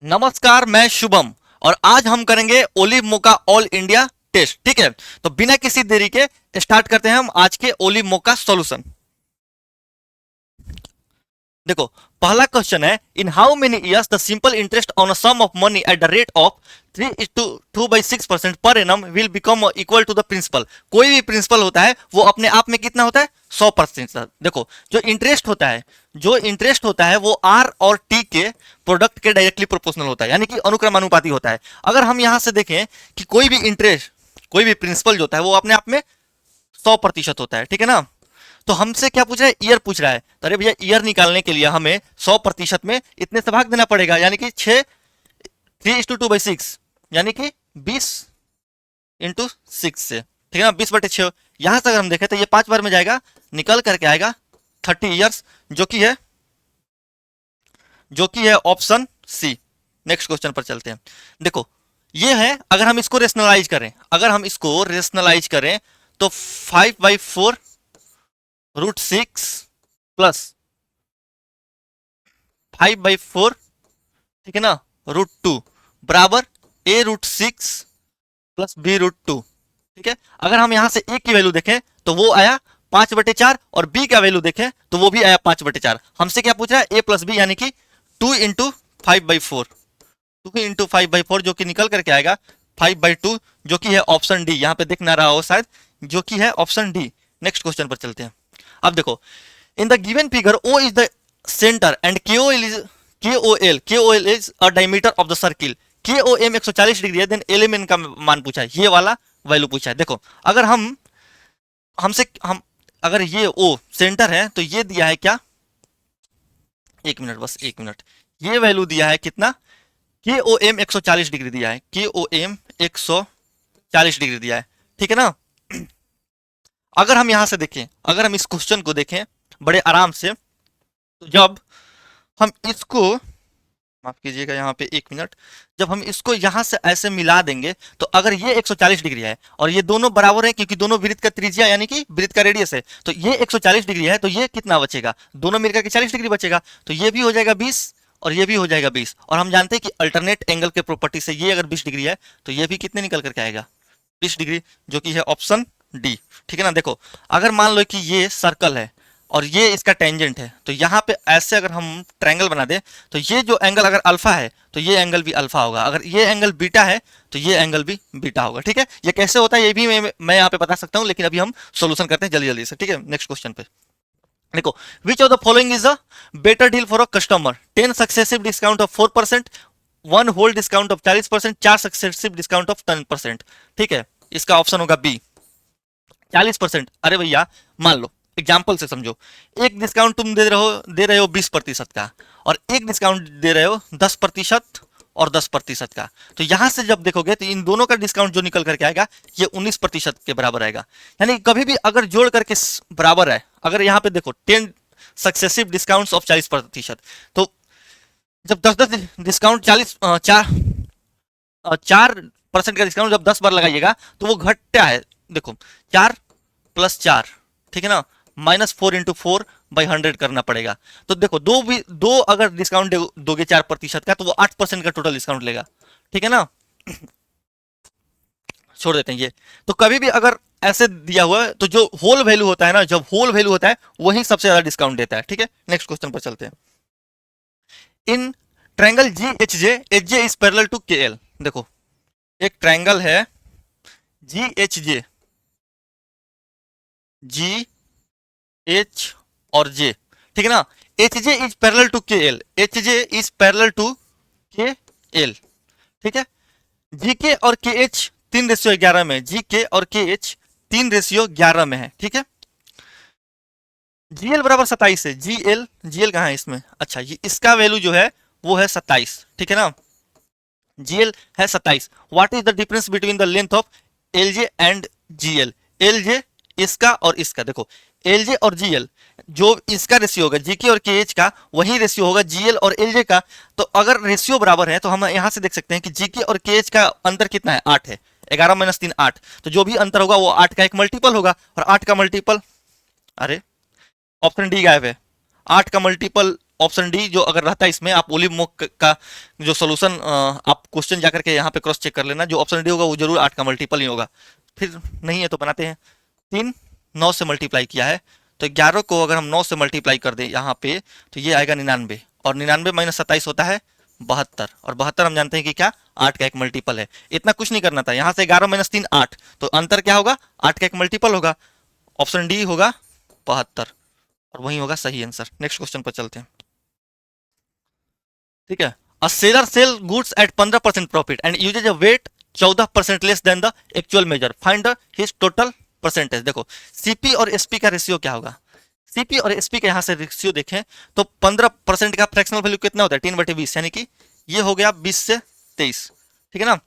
नमस्कार, मैं शुभम और आज हम करेंगे ओलिव मोका ऑल इंडिया टेस्ट। ठीक है, तो बिना किसी देरी के स्टार्ट करते हैं हम आज के ओलिव मोका सॉल्यूशन। देखो, पहला क्वेश्चन है, in how many years the simple interest on a sum of money at the rate of 3:2/6% per annum will become equal to the principal. कोई भी प्रिंसिपल होता है वो अपने आप में कितना होता है? 100%। देखो, जो इंटरेस्ट होता है वो आर और टी के प्रोडक्ट के डायरेक्टली प्रोपोर्शनल होता है, यानी कि अनुक्रमानुपाती होता है। अगर हम यहां से देखें कि कोई भी प्रिंसिपल जो होता है वो अपने आप में 100% होता है, ठीक है ना। तो हमसे क्या पूछ रहा है? ईयर पूछ रहा है। तो अरे भैया, ईयर निकालने के लिए हमें 100% में इतने से भाग देना पड़ेगा, यानी कि 3:2/6, यानी कि 20 × 6 से, ठीक है ना, 20/6। यहां से अगर हम देखें तो ये 5 बार में जाएगा, निकल करके आएगा 30 ईयर्स, जो कि है ऑप्शन सी। नेक्स्ट क्वेश्चन पर चलते हैं। देखो, ये है, अगर हम इसको रेशनलाइज करें तो 5/4 √6 प्लस 5/4, ठीक है ना, √2 बराबर a√6 प्लस b√2। ठीक है, अगर हम यहां से a की वैल्यू देखें तो वो आया 5/4 और b का वैल्यू देखें तो वो भी आया 5/4। हमसे क्या पूछ रहा है? a प्लस b, यानी कि 2 × 5/4, 2 × 5/4 जो कि निकल करके आएगा 5/2, जो कि है ऑप्शन डी। यहाँ पे दिख ना रहा हो शायद, जो कि है ऑप्शन डी। नेक्स्ट क्वेश्चन पर चलते हैं। अब देखो, in the given figure O is the centre and KOL is a diameter of the circle. KOM 140 degree है, देन LMN का मान पूछा है, ये वाला वैल्यू पूछा है। देखो, अगर हम हमसे हम अगर ये O सेंटर है तो ये दिया है क्या? एक मिनट, बस एक मिनट। ये वैल्यू दिया है कितना? KOM 140 डिग्री दिया है, KOM 140 डिग्री दिया है, ठीक है ना। अगर हम इस क्वेश्चन को देखें बड़े आराम से, तो जब हम इसको, माफ कीजिएगा यहाँ पे एक मिनट, जब हम इसको यहाँ से ऐसे मिला देंगे तो अगर ये 140 डिग्री है और ये दोनों बराबर है, क्योंकि दोनों वृत्त का त्रिज्या यानी कि वृत्त का रेडियस है, तो ये 140 डिग्री है, तो ये कितना बचेगा? दोनों मिलकर के 40 डिग्री बचेगा, तो ये भी हो जाएगा 20 और ये भी हो जाएगा 20। और हम जानते हैं कि अल्टरनेट एंगल के प्रॉपर्टी से ये अगर 20 डिग्री है तो ये भी कितने निकल करके आएगा? 20 डिग्री, जो कि है ऑप्शन डी। ठीक है ना। देखो, अगर मान लो कि ये सर्कल है और ये इसका टेंजेंट है, तो यहाँ पे ऐसे अगर हम ट्रायंगल बना दे तो ये जो एंगल अगर अल्फा है तो ये एंगल भी अल्फा होगा, अगर ये एंगल बीटा है तो ये एंगल भी बीटा होगा। ठीक है, ये कैसे होता है ये भी मैं यहाँ पे बता सकता हूँ, लेकिन अभी हम सोल्यूशन करते हैं जल्दी जल्दी से। ठीक है, नेक्स्ट क्वेश्चन पे देखो, which of the following is a better deal for a customer? 10 successive discount of 4%, 1 whole discount of 40%, 4 successive discount of 10%। ठीक है, इसका ऑप्शन होगा बी, 40%। अरे भैया, मान लो एग्जाम्पल से समझो, एक डिस्काउंट तुम दे रहे हो 20% का, और एक डिस्काउंट दे रहे हो 10% और 10% का। तो यहां से जब देखोगे तो इन दोनों का डिस्काउंट जो निकल करके आएगा ये 19% के बराबर आएगा। यानी कभी भी अगर जोड़ करके बराबर है, अगर यहाँ पे देखो 10 सक्सेसिव डिस्काउंट ऑफ 40%, तो जब 10-10 डिस्काउंट 4% का डिस्काउंट जब 10 बार लगाइएगा तो वो घटता है। देखो, 4 + 4, ठीक है ना, -4 × 4/100 करना पड़ेगा। तो देखो, दो अगर डिस्काउंट दोगे 4% का तो वो 8% का टोटल डिस्काउंट लेगा। ठीक है ना, छोड़ देते हैं ये। तो कभी भी अगर ऐसे दिया हुआ है तो जो होल वैल्यू होता है ना, जब होल वैल्यू होता है वही सबसे ज्यादा डिस्काउंट देता है। ठीक है, नेक्स्ट क्वेश्चन पर चलते हैं। In triangle GHJ, HJ is parallel to KL। देखो, एक ट्रायंगल है GHJ, GH और J, ठीक है ना। HJ is parallel to KL, HJ is parallel to KL, ठीक है। GK और KH 3:11 में, GK और KH 3:11 में है, ठीक है। GL बराबर 27 है, GL कहाँ है इसमें? अच्छा, ये इसका वैल्यू जो है वो है 27, ठीक है ना। GL है 27। What is the difference between the length of LJ and GL? LJ इसका और इसका, देखो LJ और GL, जो इसका रेशियो होगा GK और KH का, वही रेशियो होगा GL और LJ का। तो अगर रेशियो बराबर है तो हम यहां से देख सकते हैं कि GK और KH का अंतर कितना है? 8 है। 11 - 3 8, तो जो भी अंतर होगा वो 8 का एक मल्टीपल होगा, और 8 का मल्टीपल, अरे ऑप्शन डी गायब है। 8 का मल्टीपल ऑप्शन डी जो अगर रहता है इसमें, आप ओलिव मोक का जो सोल्यूशन आप क्वेश्चन जाकर के यहाँ पे क्रॉस चेक कर लेना, जो ऑप्शन डी होगा वो जरूर 8 का मल्टीपल ही होगा। फिर नहीं है तो बनाते हैं। 3 9 से मल्टीप्लाई किया है, तो 11 को अगर हम 9 से मल्टीप्लाई कर दें यहाँ पे तो ये आएगा 99, और 99 माइनस 27 होता है 72, और 72 हम जानते हैं कि क्या 8 का एक मल्टीपल है। इतना कुछ नहीं करना था, यहाँ से 11 माइनस 3 8, तो अंतर क्या होगा 8 का एक मल्टीपल होगा, ऑप्शन डी होगा 72, और वही होगा सही आंसर। नेक्स्ट क्वेश्चन पर चलते हैं। ठीक है, a seller sell goods at 15% profit and uses a weight 14% less than the actual measure, find the his total percentage. देखो सीपी और एसपी का रेशियो क्या होगा, सीपी और एसपी का यहाँ से रेशियो देखें तो 15% का फ्रैक्शनल वैल्यू कितना होता है 3/20, यानी कि ये हो गया 20 से 23, ठीक है ना।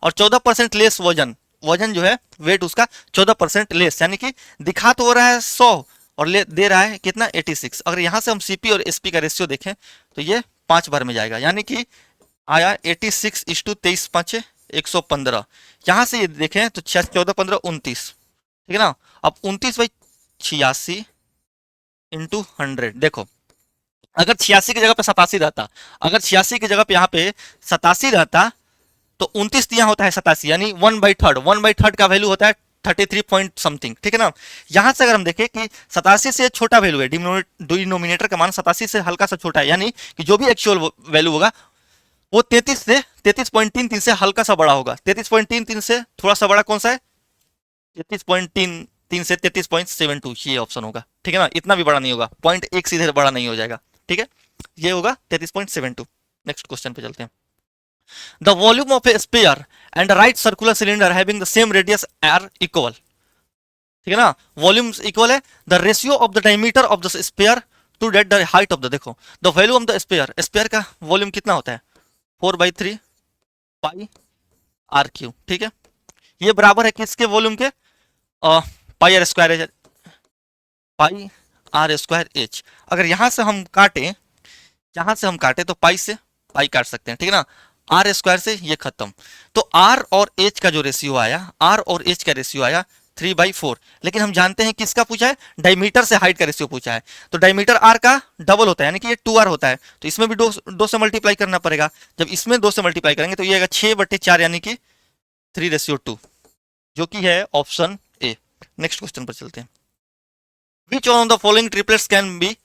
और 14% लेस वजन, वजन जो है वेट उसका 14% लेस, यानी कि दिखा तो हो रहा है 100 और ले दे रहा है कितना 86। अगर यहाँ से हम सीपी और एसपी का रेशियो देखें तो ये 5 बार में जाएगा, यानी कि आया 86:23 5 115। यहाँ से ये देखें तो 14 15 29, ठीक है ना। अब 29/86 इंटू 100, देखो अगर 86 की जगह पे 87 रहता, अगर 86 की जगह पे यहाँ पे 87 रहता तो 29 यहाँ होता है 87, यानी 1/3, 1/3 का वैल्यू होता है 33 पॉइंट समथिंग, ठीक है ना। यहां से अगर हम देखें कि 87 से छोटा वैल्यू है, डिनोमिनेटर का मान 87 से हल्का सा छोटा है, यानी कि जो भी एक्चुअल वैल्यू होगा वो 33.33 से हल्का सा बड़ा होगा। 33.33 से थोड़ा सा बड़ा कौन सा है 33.33 से 33.72, ये ऑप्शन होगा, ठीक है ना। इतना भी बड़ा नहीं होगा, 0.1 सीधे बड़ा नहीं हो जाएगा, ठीक है, ये होगा 33.72। नेक्स्ट क्वेश्चन पे चलते हैं। The volume of a sphere and a right circular cylinder having the same radius are equal, ठीक है ना। वॉल्यूम्स इक्वल है, the ratio of the diameter of the sphere to that the height of the, देखो the value of the sphere, sphere का volume कितना होता है 4/3 पाई are Q, ठीक है। ये बराबर है किसके वॉल्यूम के, pi r square h, pi r square h. अगर यहां से हम काटें, यहां से हम काटें तो पाई से पाई काट सकते हैं, ठीक है ना। आर स्क्वायर से ये खत्म, तो आर और एच का जो रेशियो आया, आर और एच का रेशियो आया 3/4। लेकिन हम जानते हैं किसका पूछा है, डायमीटर से हाइट का रेशियो पूछा है, तो डायमीटर आर का डबल होता है, यानी कि ये 2r होता है, तो इसमें भी दो से मल्टीप्लाई करना पड़ेगा। जब इसमें 2 से मल्टीप्लाई करेंगे तो ये आएगा 6/4, यानी कि 3:2, जो कि है ऑप्शन ए। नेक्स्ट क्वेश्चन पर चलते हैं। Which one of the following triplets can be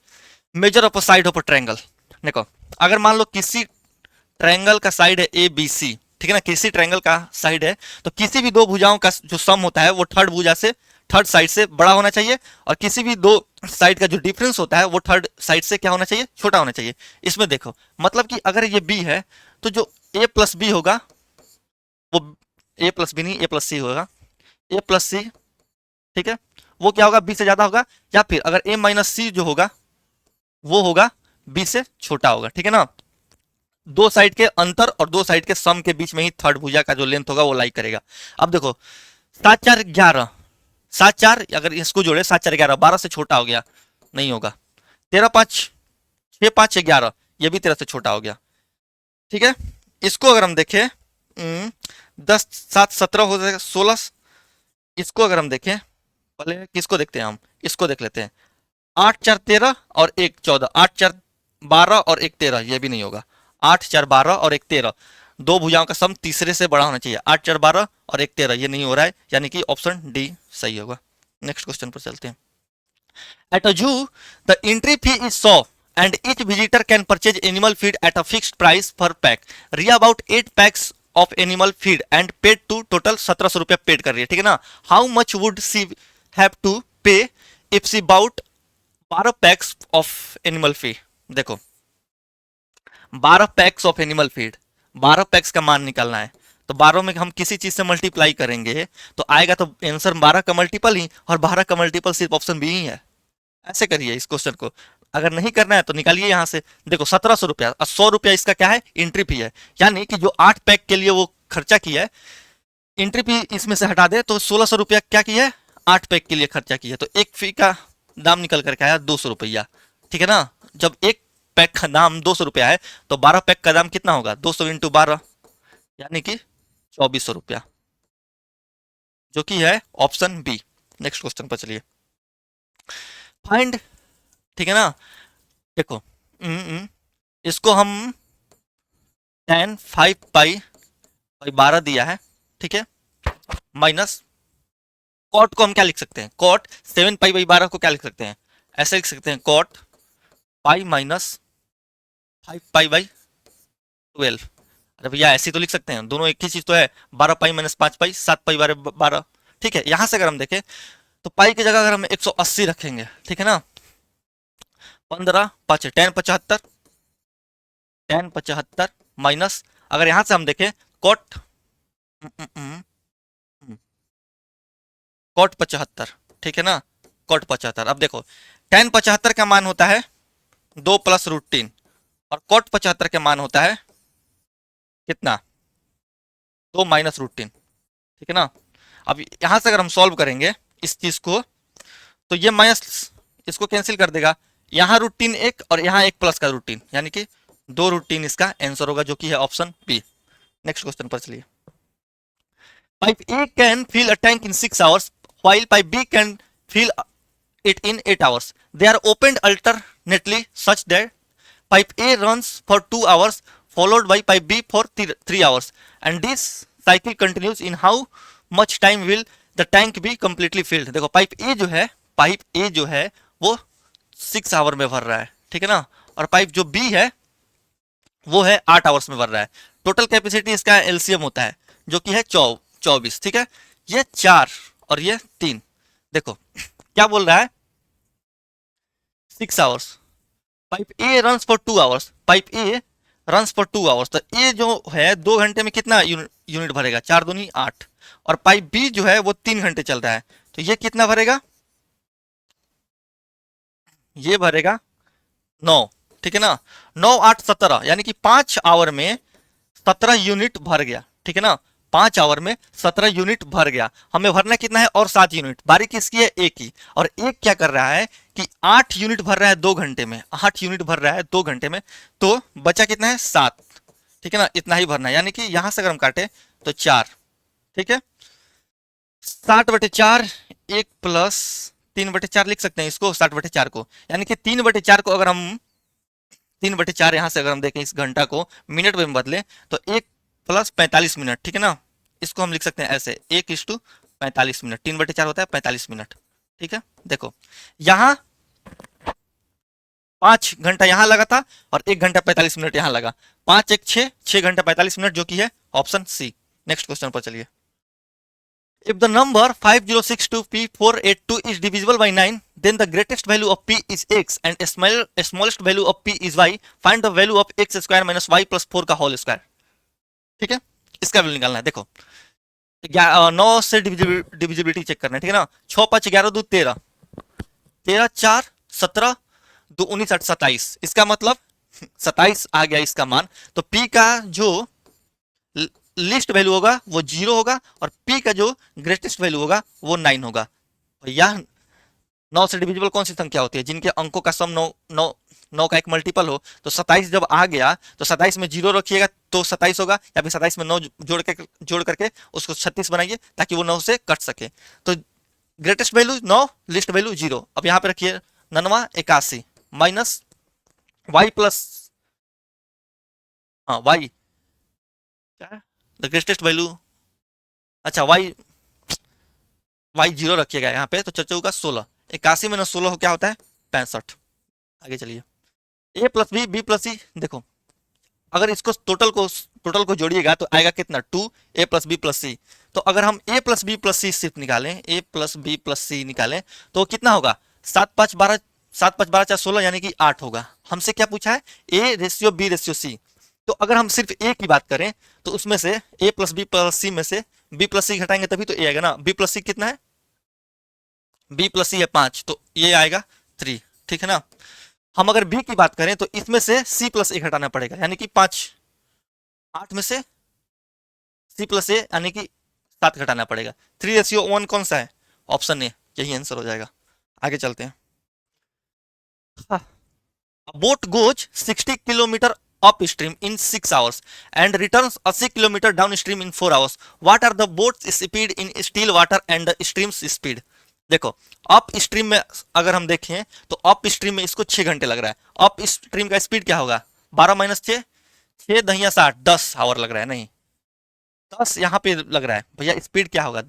measure of a side of a triangle. देखो अगर मान लो किसी ट्रायंगल का साइड है ए बी सी, ठीक है ना, किसी ट्रायंगल का साइड है तो किसी भी दो भुजाओं का जो सम होता है वो थर्ड भुजा से, थर्ड साइड से बड़ा होना चाहिए, और किसी भी दो साइड का जो डिफरेंस होता है वो थर्ड साइड से क्या होना चाहिए, छोटा होना चाहिए। इसमें देखो मतलब कि अगर ये बी है तो जो ए प्लस बी होगा वो ए प्लस बी नहीं, ए प्लस सी होगा, ए प्लस सी, ठीक है, वो क्या होगा बी से ज्यादा होगा, या फिर अगर ए माइनस सी जो होगा वो होगा बी से छोटा होगा, ठीक है ना। दो साइड के अंतर और दो साइड के सम के बीच में ही थर्ड भुजा का जो लेंथ होगा वो लाई करेगा। अब देखो 7 4 11, 7 4 अगर इसको जोड़े 7 4 11, 12 से छोटा हो गया, नहीं होगा। 13 5 6 5 11, ये भी 13 से छोटा हो गया, ठीक है। इसको अगर हम देखें 10 7 17 हो जाएगा 16। इसको अगर हम देखें, पहले किसको देखते हैं, हम इसको देख लेते हैं। 8 4 13 और 1 14, 8 4 12 और 1 13, ये भी नहीं होगा। 8 4 12 और 1 13, दो भुजाओं का सम तीसरे से बड़ा होना चाहिए। 8 4 12 और 1 13, ये नहीं हो रहा है, यानी कि ऑप्शन डी सही होगा। नेक्स्ट क्वेश्चन पर चलते हैं। At a zoo the entry fee is 100 and each visitor can purchase animal feed at a fixed price per pack. Riya about 8 packs of animal feed and paid to, total 1700 रुपया paid कर रही है, ठीक है ना। How much would she have to pay if she bought 12 packs of animal feed. देखो 12 packs of animal feed, 12 packs का मान निकालना है, तो 12 में हम किसी चीज से मल्टीप्लाई करेंगे तो आएगा तो आंसर 12 का मल्टीपल ही, और 12 का मल्टीपल सिर्फ ऑप्शन बी ही है। ऐसे करिए इस क्वेश्चन को, अगर नहीं करना है तो निकालिए यहां से। देखो 1700 रुपया, 100 रुपया इसका क्या है एंट्री फी है, यानी कि जो 8 पैक के लिए वो खर्चा किया है, एंट्री फी इसमें से हटा दे तो 1600 रुपया क्या किया है 8 पैक के लिए खर्चा किया, तो एक फी का दाम निकल करके आया 200 रुपया, ठीक है ना। जब एक पैक का दाम 200 रुपया है तो 12 पैक का दाम कितना होगा 200 इंटू 12, यानी कि 2400 रुपया, जो कि है ऑप्शन बी। नेक्स्ट क्वेश्चन पर चलिए। फाइंड, ठीक है ना। देखो इसको हम tan 5 पाई 12 दिया है, ठीक है, माइनस कॉट को हम क्या लिख सकते हैं, कॉट 7 पाई/12 को क्या लिख सकते हैं, ऐसे लिख सकते हैं, कॉट पाई माइनस 5 पाई/12। अरे भैया ऐसे तो लिख सकते हैं, दोनों एक ही चीज तो है, 12 पाई - 5 पाई 7 पाई/12। ठीक है, यहां से अगर हम देखें तो पाई की जगह अगर हम 180 रखेंगे, ठीक है ना, 15 5 10 75, 10 75 माइनस, अगर यहां से हम देखें कॉट कॉट 75, ठीक है ना, कॉट 75। अब देखो tan 75 का मान होता है 2 + √3 और कॉट 75 का मान होता है कितना, 2 - √3, ठीक है ना। अब यहां से अगर हम सॉल्व करेंगे इस चीज को, तो ये माइनस इसको कैंसिल कर देगा, यहाँ √3 एक और यहाँ एक प्लस का √3, यानी कि 2 √3 इसका आंसर होगा, जो कि है ऑप्शन बी। नेक्स्ट क्वेश्चन पर चलिए। Pipe A can fill a tank in 6 hours while pipe B can fill it in 8 hours. They are opened alternately such that pipe A runs for 2 hours followed by pipe B for 3 hours. And this cycle continues in how much time will the tank be completely filled. देखो pipe A जो है वो 6 our में भर रहा है, ठीक है ना, और पाइप जो B है वो है 8 आवर्स में भर रहा है। टोटल कैपेसिटी इसका एलसीएम होता है जो कि है 24, ठीक है। ये 4 और ये 3, देखो क्या बोल रहा है, 6 hours, pipe A runs for 2 hours, pipe A runs for 2 hours, तो ए जो है 2 घंटे में कितना यूनिट भरेगा, 4 दूनी 8, और पाइप बी जो है वो 3 घंटे चल रहा है, तो ये कितना भरेगा, ये भरेगा 9, ठीक है ना, 9 8 17, यानी कि 5 आवर में 17 यूनिट भर गया, ठीक है ना, 5 आवर में 17 यूनिट भर गया। हमें भरना कितना है, और 7 यूनिट, बारी किसकी है, एक ही, और एक क्या कर रहा है कि 8 यूनिट भर रहा है 2 घंटे में, 8 यूनिट भर रहा है 2 घंटे में, तो बचा कितना है, 7, ठीक है ना, इतना ही भरना है, यानी कि यहां से अगर हम काटे तो 4, ठीक है, 60/4, 1 + 3/4 लिख सकते हैं इसको, 60/4 को, यानी कि 3/4 को अगर हम 3/4 यहां से अगर हम देखें इस घंटा को मिनट में बदले तो 1 + 45 मिनट, ठीक है ना, इसको हम लिख सकते हैं ऐसे, 1:45 मिनट, 3/4 होता है 45 मिनट, ठीक है। देखो यहाँ 5 घंटा यहाँ लगा था और 1 घंटा 45 मिनट यहाँ लगा, 5 1 6, 6 घंटा 45 मिनट, जो कि है ऑप्शन सी। नेक्स्ट क्वेश्चन पर चलिए। If the number 5062p482 is divisible by 9, then the greatest value of p is x and smallest value of p is y. Find the value of x square minus y plus 4 का whole square, ठीक है, इसका value निकालना है। देखो 9 से divisibility check करना है, ठीक है ना, 6 5 11 2 13, 13 4 17 2 19 8 27, इसका मतलब 27 आ गया इसका मान। तो p का जो लिस्ट वैल्यू होगा वो 0 होगा और p का जो ग्रेटेस्ट वैल्यू होगा वो 9 होगा। भैया 9 से डिविजिबल कौन सी संख्या होती है, जिनके अंकों का सम 9 का एक मल्टीपल हो। तो 27 जब आ गया तो 27 में 0 रखिएगा तो 27 होगा, या फिर 27 में 9 जोड़ करके उसको 36 बनाइए ताकि वो 9 से कट सके। तो ग्रेटेस्ट वैल्यू 9, लिस्ट वैल्यू 0। अब यहाँ पे रखिए 9 81 माइनस वाई प्लस, हाँ वाई क्या है, द ग्रेटेस्ट वैल्यू, अच्छा वाई 0 रखिएगा यहाँ पे, तो चचू का 16, 81 में 16 क्या होता है 65। आगे चलिए, ए प्लस बी प्लस सी, देखो अगर इसको टोटल को जोड़िएगा तो आएगा कितना 2 ए प्लस बी प्लस सी। तो अगर हम ए प्लस बी प्लस सी सिर्फ निकालें, ए प्लस बी प्लस सी निकालें तो कितना होगा 7 5 12, 7 5 12 4 16, यानी कि 8 होगा। हमसे क्या पूछा है, A ratio B ratio C. तो अगर हम सिर्फ ए की बात करें तो उसमें से ए प्लस बी प्लस सी में से बी प्लस सी घटाएंगे तभी तो ए आएगा ना। बी प्लस सी कितना है, बी प्लस सी है 5, तो ये आएगा 3, ठीक है ना। हम अगर बी की बात करें तो इसमें से सी प्लस ए घटाना पड़ेगा, यानी कि 5, 8 में से सी प्लस ए यानी कि 7 घटाना पड़ेगा। 3:1 कौन सा है, ऑप्शन ए, यही आंसर हो जाएगा। आगे चलते हैं। Boat goes 60 kilometre up stream in 6 hours and returns 80 kilometre down stream in 4 hours. What are the boats speed in still water and the streams speed. देखो अप स्ट्रीम में अगर हम देखें तो अप स्ट्रीम में इसको 6 घंटे लग रहा है। अप स्ट्रीम का स्पीड क्या होगा? 12 - 6, 6 × 10 = 60, 10 आवर लग रहा है। नहीं, 10 यहाँ पे लग रहा है भैया। स्पीड क्या होगा?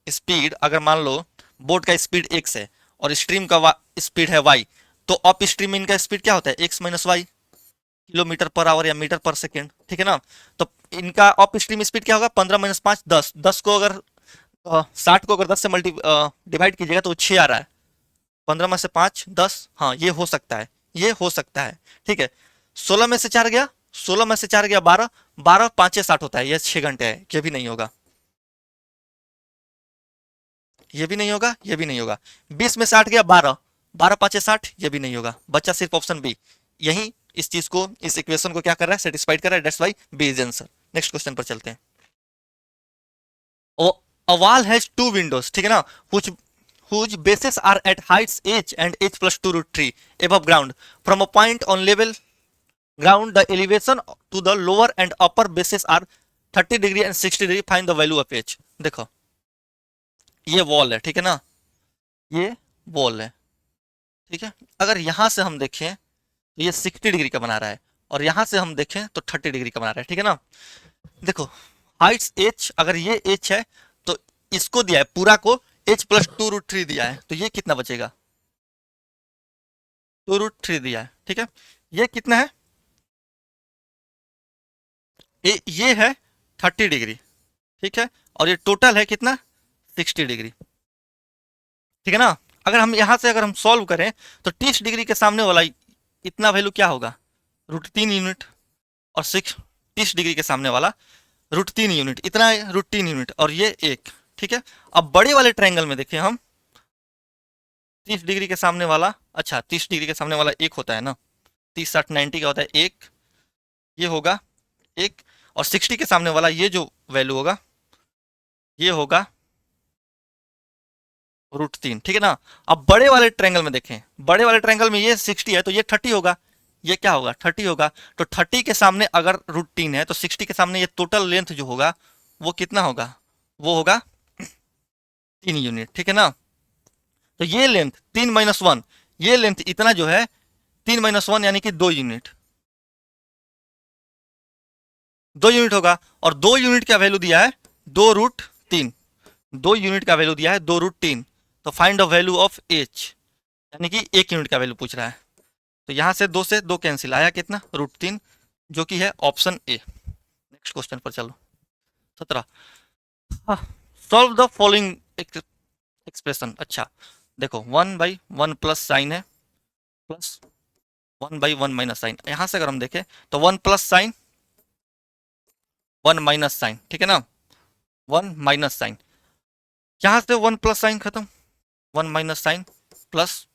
स्पीड अगर मान लो बोट का स्पीड x है और स्ट्रीम का स्पीड है y, तो अप स्ट्रीम में इनका स्पीड क्या होता है? x - y, km/h या मीटर/सेकेंड, ठीक है ना। तो इनका अप स्ट्रीम स्पीड क्या होगा? 15 - 5 = 10। 10 को अगर 60 को अगर 10 से डिवाइड कीजिएगा तो वो 6 आ रहा है। 15 - 5 = 10। हाँ ये हो सकता है, ये हो सकता है, ठीक है। 16 में से 4 गया, 16 में से 4 गया 12, 12 × 5 = 60 होता है। ये 6 घंटे है, ये भी नहीं होगा, ये भी नहीं होगा, ये भी नहीं होगा। 20 में से 8 गया 12, 12 × 5 = 60, ये भी नहीं होगा। बच्चा सिर्फ ऑप्शन बी। यही इस चीज को, इस इक्वेशन को क्या कर रहा है? सेटिस्फाइड कर रहा है। That's why B is answer. Next question पर चलते हैं। A wall has two windows, ठीक है ना, whose bases are at heights h and h plus 2 root 3 above ground. From a point on level ground, the elevation to the lower and upper bases are 30 degree and 60 degree. Find the value of h. देखो ये wall है, ठीक है ना, ये wall है, ठीक है। अगर यहां से हम देखें तो ये 60 डिग्री का बना रहा है, और यहां से हम देखें तो 30 डिग्री का बना रहा है, ठीक है ना। देखो हाइट्स h, अगर ये h है तो इसको दिया है पूरा को h plus 2 √ 3 दिया है, तो ये कितना बचेगा? 2 √ 3 दिया है, ठीक है। ये कितना है? ये है 30 डिग्री, ठीक है। और ये टोटल है कितना? 60 डिग्री, ठीक है ना। अगर हम यहां से अगर हम सॉल्व करें तो 30 डिग्री के सामने वाला इतना वैल्यू क्या होगा? √3 यूनिट। और 30 डिग्री के सामने वाला √3 यूनिट, इतना है √3 यूनिट, और ये एक, ठीक है। अब बड़े वाले ट्रायंगल में देखें हम, 30 डिग्री के सामने वाला, अच्छा 30 डिग्री के सामने वाला एक होता है ना, 30 60 90 का होता है एक, ये होगा एक। और 60 के सामने वाला ये जो वैल्यू होगा ये होगा √3, ठीक है ना। अब बड़े वाले ट्रायंगल में देखें, बड़े वाले ट्रायंगल में ये 60 है तो ये 30 होगा, ये क्या होगा? 30 होगा। तो 30 के सामने अगर √3 है तो 60 के सामने ये टोटल लेंथ जो होगा वो कितना होगा? वो होगा 3 यूनिट, ठीक है ना। तो ये लेंथ 3 - 1, ये लेंथ इतना जो है 3 - 1 यानी कि 2 यूनिट, 2 यूनिट होगा। और 2 यूनिट का वैल्यू दिया है 2 √3, 2 यूनिट का वैल्यू दिया है 2 √3। तो find the value of H, यानी कि 1 यूनिट का वैल्यू पूछ रहा है। तो यहां से 2 से 2 कैंसिल, आया कितना? √3, जो कि है ऑप्शन ए। नेक्स्ट क्वेश्चन पर चलो। 17, सॉल्व द फॉलोइंग एक्सप्रेशन। अच्छा देखो 1/1 प्लस साइन है, प्लस 1/1 माइनस साइन। यहां से अगर हम देखें तो 1 प्लस साइन, 1 माइनस साइन, ठीक है ना, 1 माइनस साइन। यहां से 1 प्लस साइन खत्म, 1 minus sine plus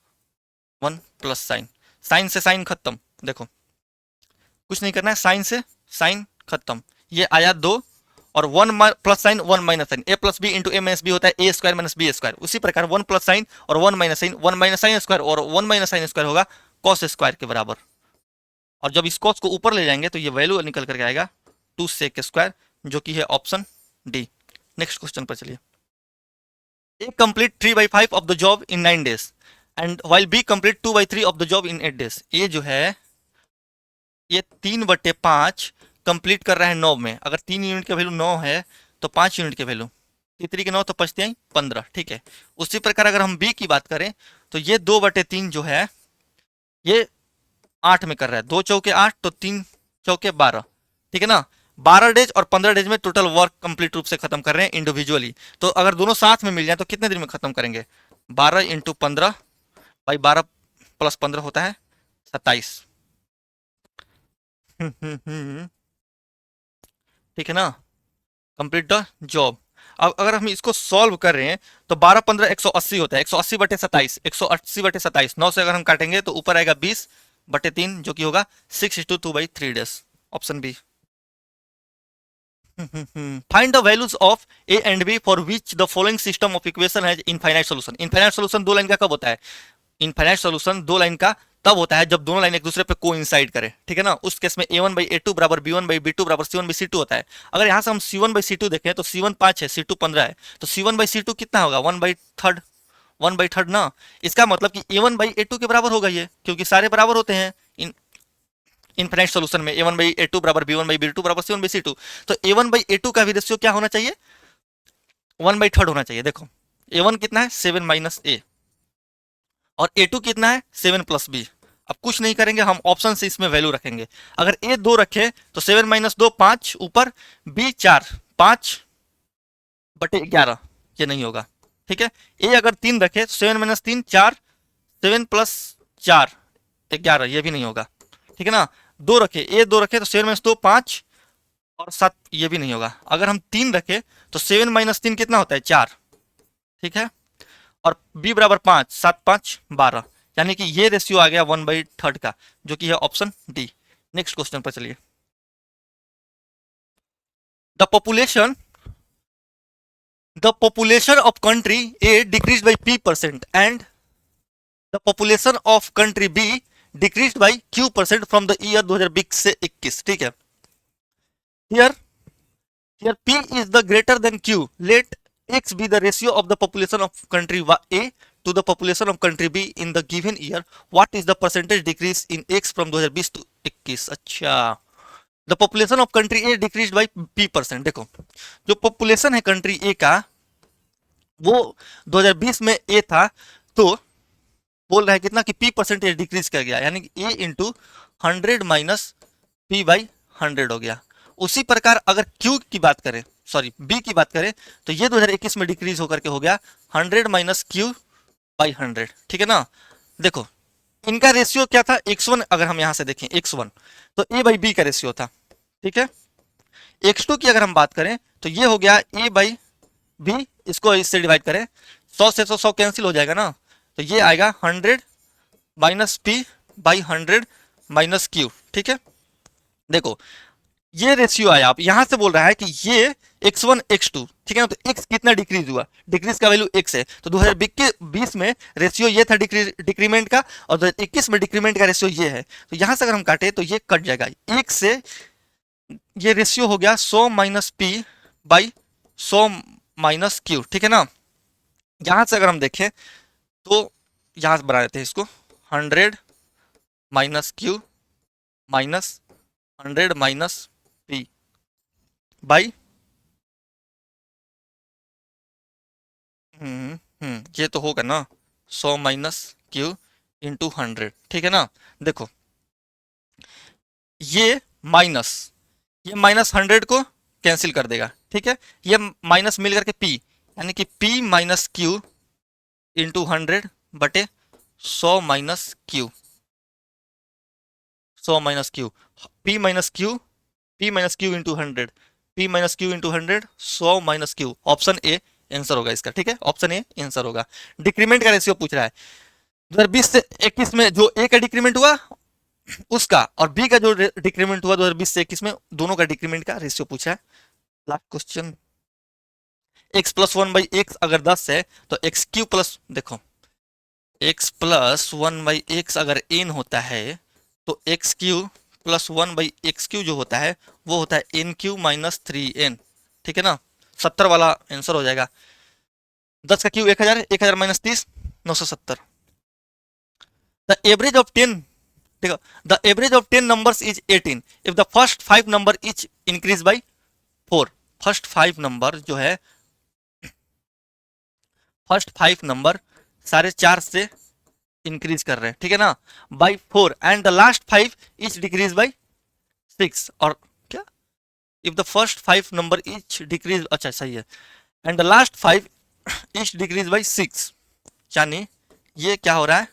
1 plus sine, sine से साइन खत्म। देखो कुछ नहीं करना है, साइन से साइन खत्म, ये आया 2। और 1 plus sine 1 minus sine, a plus B into A minus B होता है a square minus B square. उसी प्रकार 1 प्लस साइन और 1 minus sine, 1 minus sine square और 1 माइनस साइन स्क्वायर होगा कॉस स्क्वायर के बराबर। और जब इस कॉस को ऊपर ले जाएंगे तो ये वैल्यू निकल करके आएगा 2 सेक स्क्वायर, जो कि है ऑप्शन डी। नेक्स्ट क्वेश्चन पर चलिए। A complete 3/5 of the job in 9 days and while B complete 2/3 of the job in 8 days. ये जो है ये 3/5 कंप्लीट कर रहा है 9 में। अगर 3 यूनिट का वैल्यू 9 है तो 5 यूनिट के वैल्यू 3 के 9 तो 5 15, ठीक है। उसी प्रकार अगर हम बी की बात करें तो ये 2/3 जो है ये 8 में कर रहा है, 2 चौके 8 तो 3 चौके 12, ठीक है ना। 12 डेज और 15 डेज में टोटल वर्क कंप्लीट रूप से खत्म कर रहे हैं इंडिविजुअली। तो अगर दोनों साथ में मिल जाए तो कितने दिन में खत्म करेंगे? 12 × 15/12 प्लस 15 होता है 27। ठीक है ना, कंप्लीट द जॉब। अब अगर हम इसको सॉल्व कर रहे हैं तो 12 15 180 होता है, 180/27, 180/27, 9 से अगर हम काटेंगे तो ऊपर आएगा 20/3, जो कि होगा 6:2/3 days, option B. Find the values of A and B for which the following system of equation has infinite solution. Infinite solution 2 line का कब होता है? इनफाइनाइट सॉल्यूशन 2 लाइन का तब होता है जब दोनों लाइन एक दूसरे पे कोइंसाइड करे, ठीक है ना। उस केस में a1/a2 बराबर b1/b2 बराबर c1/c2 होता है। अगर यहां से हम c1/c2 देखें तो c1 5 है, c2 15 है, तो c1/c2 कितना होगा? 1/3, 1/3 ना, इसका मतलब कि a1/a2 के बराबर होगा ये, क्योंकि सारे बराबर होते हैं इनफिनिट सॉल्यूशन में। a1/a2 बराबर b1/b2 बराबर c1/c2। तो a1/a2 का भी रेशियो क्या होना चाहिए, 1/3 होना चाहिए। देखो a1 कितना है 7 माइनस a, और a2 कितना है 7 प्लस b। अब कुछ नहीं करेंगे, हम ऑप्शन से इसमें वैल्यू रखेंगे। अगर a 2 रखे तो 7 माइनस 2 5 ऊपर, b 4 5/11, ये नहीं होगा। ठीक है, a अगर 3 रखे तो 7 माइनस 3 4, 7 प्लस 4 11, ये भी नहीं होगा। ठीक है ना, 2 रखे, a 2 रखे तो 7 माइनस 2 5 और 7, ये भी नहीं होगा। अगर हम 3 रखे तो 7 माइनस 3 कितना होता है 4। ठीक है, और b बराबर 5, 7 5 12, यानी कि ये रेशियो आ गया 1/3 का, जो कि है ऑप्शन डी। नेक्स्ट क्वेश्चन पर चलिए। The population of country A decrease by p% and the population of country B decrease by q% from the year 2020 से 21। ठीक है, here here p is the greater than q, let x be the ratio of the population of country A to the population of country B in the given year. What is the percentage decrease in x from 2020 to 21? अच्छा, the population of country A decrease by p%। देखो जो population है country ए का वो 2020 में ए था, तो बोल रहा है कितना कि p% डिक्रीज कर गया, यानी कि a इंटू 100 माइनस p/100 हो गया। उसी प्रकार अगर q की बात करें, सॉरी b की बात करें, तो ये 2021 में डिक्रीज होकर के हो गया 100 माइनस q/100। ठीक है ना, देखो इनका रेशियो क्या था x1, अगर हम यहां से देखें x1 तो a/b का रेशियो था। ठीक है, x2 की अगर हम बात करें तो ये हो गया a/b, इसको इससे डिवाइड करें 100 से 100 कैंसिल हो जाएगा ना, तो ये आएगा 100 माइनस p/100 माइनस q। ठीक है, देखो ये रेशियो आया। आप यहां से बोल रहा है कि ये x1 x2, ठीक है ना, तो x कितना डिक्रीज हुआ, डिक्रीज का वैल्यू x है, तो 2020 में रेशियो ये था डिक्रीमेंट का, और 2021 में डिक्रीमेंट का रेशियो ये है। तो यहां से अगर हम काटे तो ये कट जाएगा, एक से ये रेशियो हो गया 100 माइनस p/100 माइनस q। ठीक है ना, यहां से अगर हम देखें तो यहां से बना देते हैं इसको 100 minus q minus 100 minus p by ये तो होगा ना 100 माइनस q इंटू 100। ठीक है ना, देखो ये माइनस 100 को कैंसिल कर देगा। ठीक है, ये माइनस मिल करके p, यानी कि p माइनस q इंटू 100 बटे 100 minus q, 100 minus q, p minus q into 100, p minus q into 100, 100 minus q। Option A answer होगा इसका। ठीक है, ऑप्शन ए आंसर होगा। डिक्रीमेंट का रेशियो पूछ रहा है 2020 से 21 में, जो ए का डिक्रीमेंट हुआ उसका, और बी का जो डिक्रीमेंट हुआ 2020 से 21 में, दोनों का डिक्रीमेंट का रेशियो पूछा है। Last question, x plus 1/x अगर 10 है तो एक्स क्यू प्लस, देखो x प्लस 1/x अगर n होता है तो x Q plus 1/x Q जो होता है वो होता है n³ माइनस 3n। ठीक है ना, 70 वाला आंसर हो जाएगा। 10 का Q 1000, 1000 minus 30 970। The average of 10, देखो the average of 10 numbers is 18 if the first 5 number is increase by 4। First 5 number जो है, फर्स्ट 5 नंबर सारे 4 से इंक्रीज कर रहे हैं। ठीक है ना, by 4, and the last 5 is decrease by 6। और क्या, if the first 5 number is decrease, अच्छा सही है, and the last 5 is decrease by 6, यानी ये क्या हो रहा है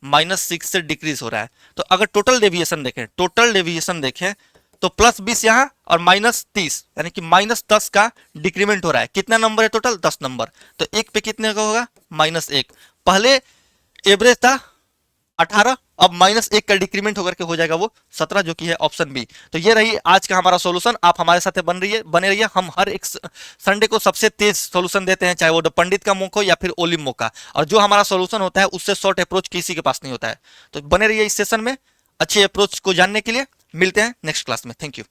-6 से डिक्रीज हो रहा है। तो अगर टोटल डेविएशन देखें तो +20 यहाँ और -30, यानी कि -10 का डिक्रीमेंट हो रहा है। कितना नंबर है टोटल, 10 नंबर, तो एक पे कितने का होगा -1। पहले एवरेज था 18, अब -1 का डिक्रीमेंट होकर के हो जाएगा वो 17, जो कि है ऑप्शन बी। तो ये रही आज का हमारा सॉल्यूशन। आप हमारे साथ बने रहिए। हम हर एक संडे को सबसे तेज सॉल्यूशन देते हैं, चाहे वो पंडित का मुख हो या फिर ओलिम्बो का, और जो हमारा सॉल्यूशन होता है उससे शॉर्ट अप्रोच किसी के पास नहीं होता है। तो बने रहिए इस सेशन में अच्छी अप्रोच को जानने के लिए। मिलते हैं नेक्स्ट क्लास में। Thank you.